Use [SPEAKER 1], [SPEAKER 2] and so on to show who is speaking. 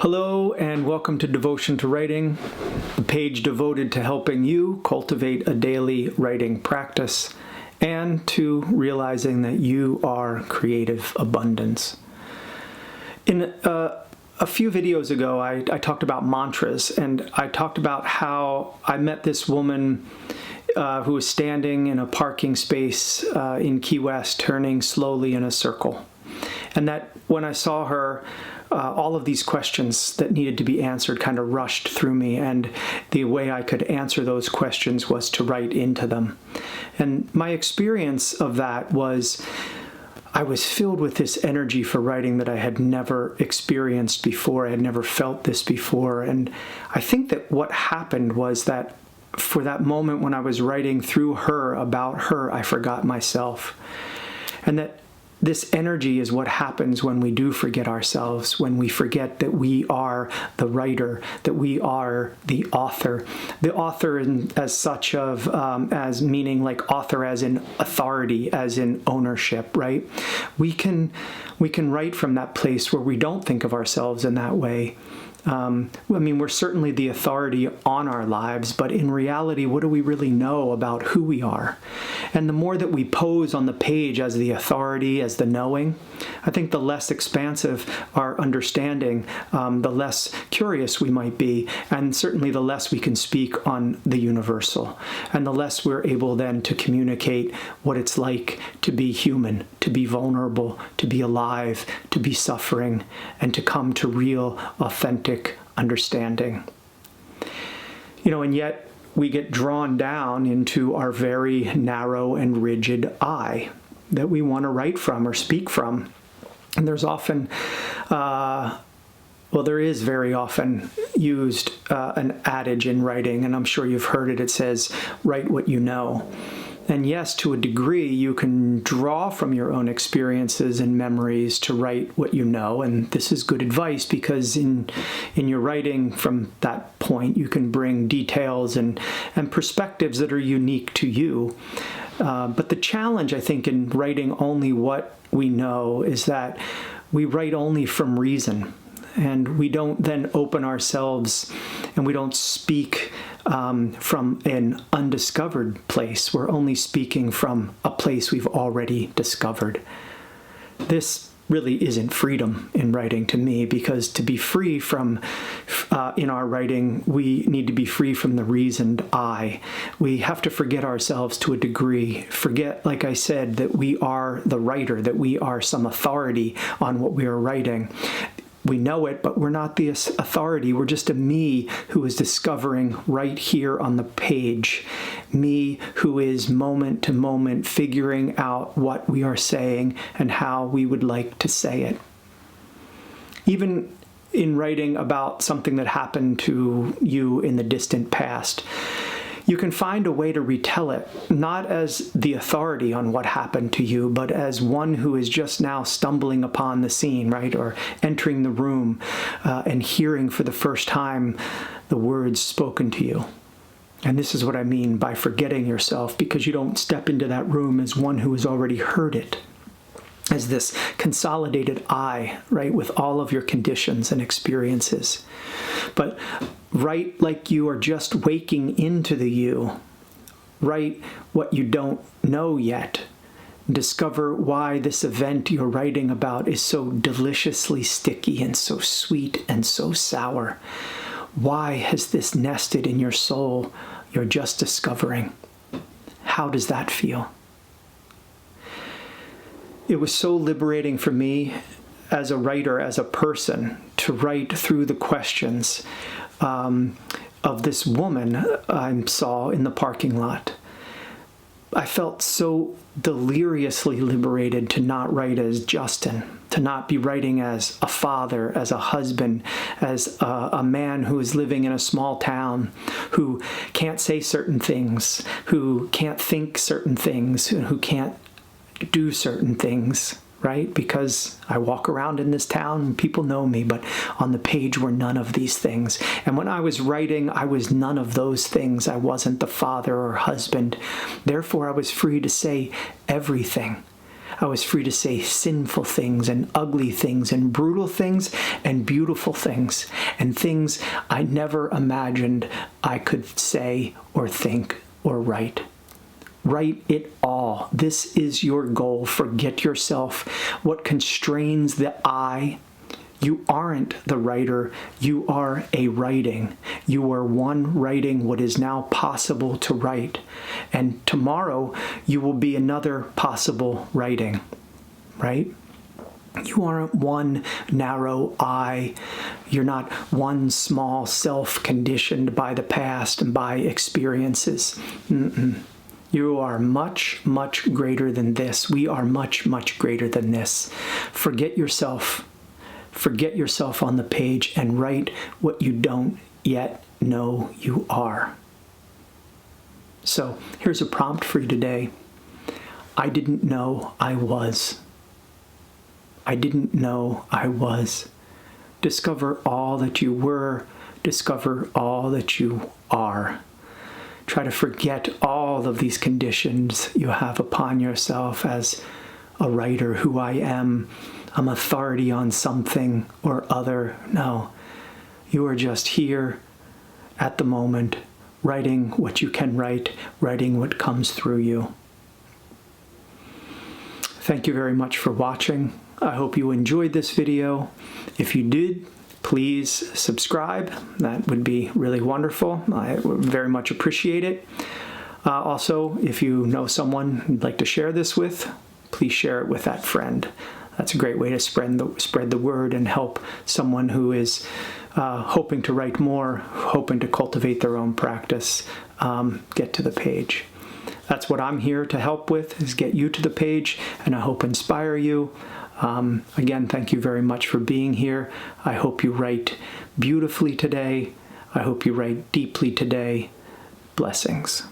[SPEAKER 1] Hello and welcome to Devotion to Writing, the page devoted to helping you cultivate a daily writing practice and to realizing that you are creative abundance. In a few videos ago, I talked about mantras, and I talked about how I met this woman who was standing in a parking space in Key West, turning slowly in a circle. And that when I saw her, all of these questions that needed to be answered kind of rushed through me, and the way I could answer those questions was to write into them. And my experience of that was I was filled with this energy for writing that I had never experienced before. I had never felt this before. And I think that what happened was that for that moment when I was writing through her, about her, I forgot myself. And that this energy is what happens when we do forget ourselves, when we forget that we are the writer, that we are the author. The author as such of, as meaning like author as in authority, as in ownership, right? We can write from that place where we don't think of ourselves in that way. We're certainly the authority on our lives, but in reality, what do we really know about who we are? And the more that we pose on the page as the authority, as the knowing, I think the less expansive our understanding, the less curious we might be, and certainly the less we can speak on the universal, and the less we're able then to communicate what it's like to be human, to be vulnerable, to be alive, to be suffering, and to come to real, authentic understanding. And yet we get drawn down into our very narrow and rigid I that we want to write from or speak from. And there's often, there is very often used an adage in writing, and I'm sure you've heard it. It says, write what you know. And yes, to a degree, you can draw from your own experiences and memories to write what you know. And this is good advice because in your writing from that point, you can bring details and perspectives that are unique to you. But the challenge, I think, in writing only what we know is that we write only from reason. And we don't then open ourselves and we don't speak from an undiscovered place. We're only speaking from a place we've already discovered. This really isn't freedom in writing to me, because to be free from, in our writing, we need to be free from the reasoned I. We have to forget ourselves to a degree. Forget, like I said, that we are the writer, that we are some authority on what we are writing. We know it, but we're not the authority. We're just a me who is discovering right here on the page. Me who is moment to moment figuring out what we are saying and how we would like to say it. Even in writing about something that happened to you in the distant past, you can find a way to retell it, not as the authority on what happened to you, but as one who is just now stumbling upon the scene, right? Or entering the room and hearing for the first time the words spoken to you. And this is what I mean by forgetting yourself, because you don't step into that room as one who has already heard it, as this consolidated I, right, with all of your conditions and experiences. But write like you are just waking into the you. Write what you don't know yet. Discover why this event you're writing about is so deliciously sticky and so sweet and so sour. Why has this nested in your soul you're just discovering? How does that feel? It was so liberating for me as a writer, as a person, to write through the questions of this woman I saw in the parking lot. I felt so deliriously liberated to not write as Justin, to not be writing as a father, as a husband, as a man who is living in a small town, who can't say certain things, who can't think certain things, who can't do certain things, right? Because I walk around in this town and people know me, but on the page were none of these things. And when I was writing, I was none of those things. I wasn't the father or husband. Therefore, I was free to say everything. I was free to say sinful things and ugly things and brutal things and beautiful things and things I never imagined I could say or think or write. Write it all. This is your goal. Forget yourself. What constrains the I? You aren't the writer. You are a writing. You are one writing what is now possible to write. And tomorrow you will be another possible writing, right? You aren't one narrow I. You're not one small self conditioned by the past and by experiences. You are much, much greater than this. We are much, much greater than this. Forget yourself. Forget yourself on the page and write what you don't yet know you are. So here's a prompt for you today. I didn't know I was. I didn't know I was. Discover all that you were. Discover all that you are. Try to forget all of these conditions you have upon yourself as a writer, who I am. I'm authority on something or other. No, you are just here at the moment, writing what you can write, writing what comes through you. Thank you very much for watching. I hope you enjoyed this video. If you did, please subscribe. That would be really wonderful. I would very much appreciate it. Also, if you know someone you'd like to share this with, please share it with that friend. That's a great way to spread the word and help someone who is hoping to write more, hoping to cultivate their own practice, get to the page. That's what I'm here to help with, is get you to the page, and I hope inspire you. Again, thank you very much for being here. I hope you write beautifully today. I hope you write deeply today. Blessings.